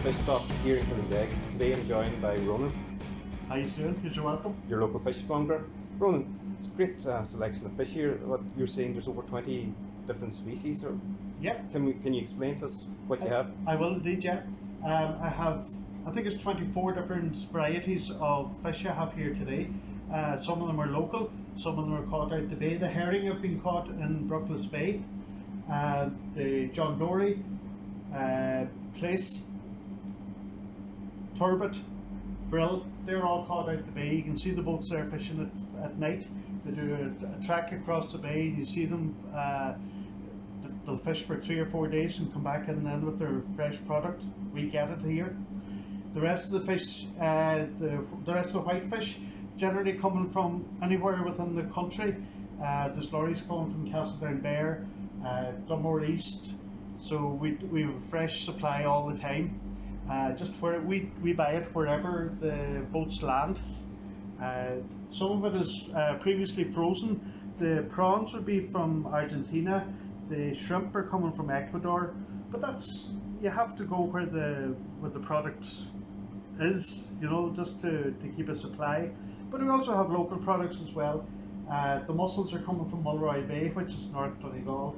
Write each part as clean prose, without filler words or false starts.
Fish Stock here in Killybegs. Today I'm joined by Ronan. How you doing? You're welcome. Your local fishmonger. Ronan, it's a great selection of fish here. What you're saying, there's over 20 different species. Or Yeah. Can you explain to us what you have? I will indeed, yeah. I think it's 24 different varieties of fish I have here today. Some of them are local, some of them are caught out the bay. The herring have been caught in Brooklyn's Bay. The John Dory, plaice, turbot, brill, they're all caught out the bay. You can see the boats there fishing at night. They do a track across the bay. You see them, they'll fish for 3 or 4 days and come back in then with their fresh product. We get it here. The rest of the fish, the rest of the whitefish, generally coming from anywhere within the country. There's lorries coming from Castledownbere, Dunmore East, so we have a fresh supply all the time. Just where we buy it wherever the boats land. Some of it is previously frozen. The prawns would be from Argentina. The shrimp are coming from Ecuador. But that's, you have to go where the product is, you know, just to keep a supply. But we also have local products as well. The mussels are coming from Mulroy Bay, which is North Donegal.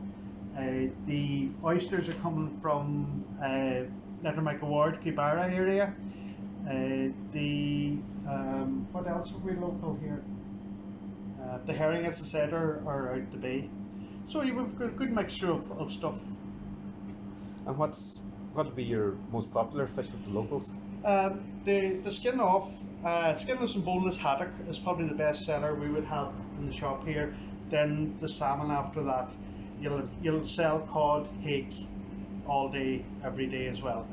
The oysters are coming from Lettermike Award, Kibara area. What else have we local here? The herring, as I said, are out the bay. So you've got a good mixture of stuff. And what would be your most popular fish with the locals? The skinless and boneless haddock is probably the best seller we would have in the shop here. Then the salmon after that. You'll sell cod, hake all day, every day as well.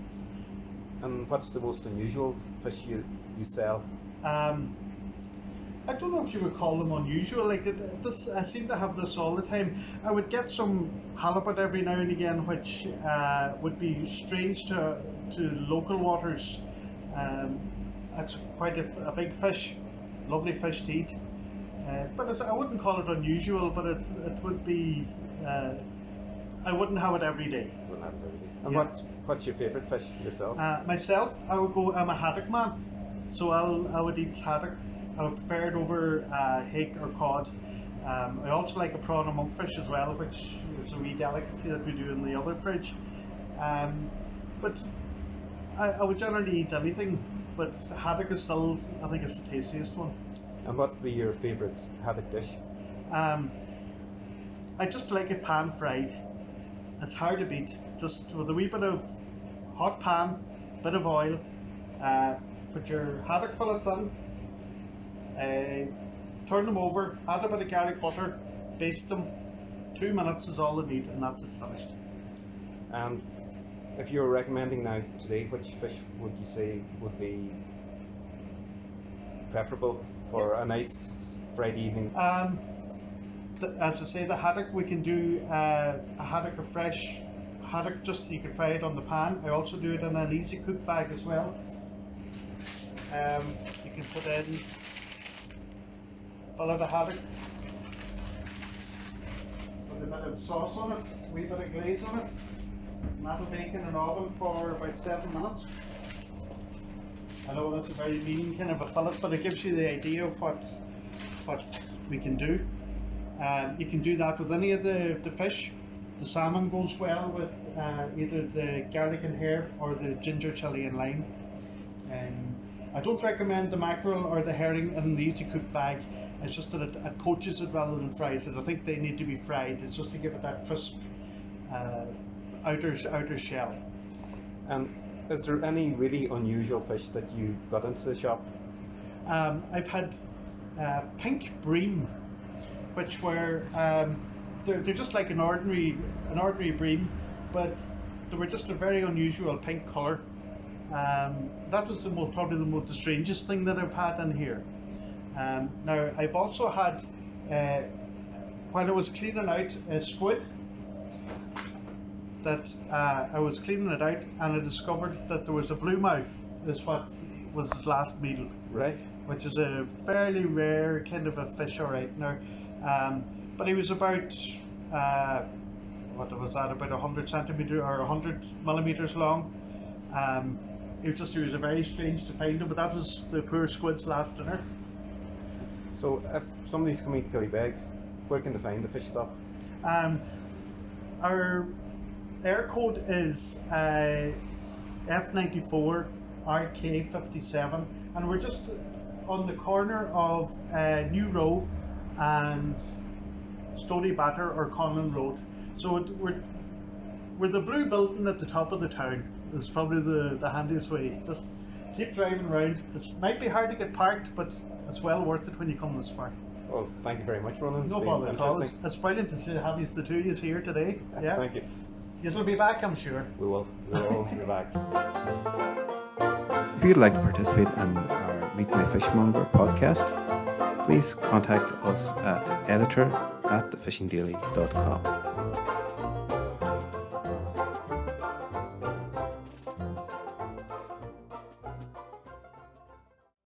And what's the most unusual fish you sell? I don't know if you would call them unusual. Like I seem to have this all the time. I would get some halibut every now and again, which would be strange to local waters. That's quite a big fish, lovely fish to eat. But I wouldn't call it unusual, but it would be. I wouldn't have it every day. Wouldn't have it every day. And Yeah. what's your favourite fish yourself? Myself, I'm a haddock man, so I would eat haddock. I would prefer it over hake or cod. I also like a prawn and monkfish as well, which is a wee delicacy that we do in the other fridge. But I would generally eat anything, but haddock is still, I think, it's the tastiest one. And what would be your favourite haddock dish? I just like it pan fried. It's hard to beat. Just with a wee bit of hot pan, bit of oil, put your haddock fillets in, turn them over, add a bit of garlic butter, baste them. 2 minutes is all they need, and that's it, finished. And if you were recommending now today, which fish would you say would be preferable for a nice Friday evening? As I say, the haddock, we can do a haddock, a fresh haddock, just you can fry it on the pan. I also do it in an easy cook bag as well. You can put in fillet of haddock, put a bit of sauce on it, a wee bit of glaze on it, and that'll bake in an oven for about 7 minutes. I know that's a very mean kind of a fillet, but it gives you the idea of what we can do. You can do that with any of the fish. The salmon goes well with either the garlic and herb or the ginger, chilli and lime. I don't recommend the mackerel or the herring in the easy cook bag. It's just that it poaches it rather than fries it. I think they need to be fried. It's just to give it that crisp outer shell. And is there any really unusual fish that you got into the shop? I've had pink bream, which were they're just like an ordinary bream, but they were just a very unusual pink colour. That was probably the strangest thing that I've had in here. Now I've also had, while I was cleaning out a squid, that I was cleaning it out and I discovered that there was a bluemouth, is what was his last meal. Right. Which is a fairly rare kind of a fish, alright now. But he was about, what was that, about 100 centimetres or 100 millimetres long. It was a very strange to find them, but that was the poor squid's last dinner. So if somebody's coming to Killybegs, where can they find the fish stop? Our air code is F94 RK57, and we're just on the corner of New Row and Stony Batter or Conlon Road. So we're the blue building at the top of the town. It's probably the handiest way. Just keep driving around. It might be hard to get parked, but it's well worth it when you come this far. Well, thank you very much, Ronan. No problem at all. It's brilliant to have you, the two of you here today. Yeah. Thank you. You'll be back, I'm sure. We will. We'll all be back. If you'd like to participate in our Meet My Fishmonger podcast, please contact us at editor@thefishingdaily.com.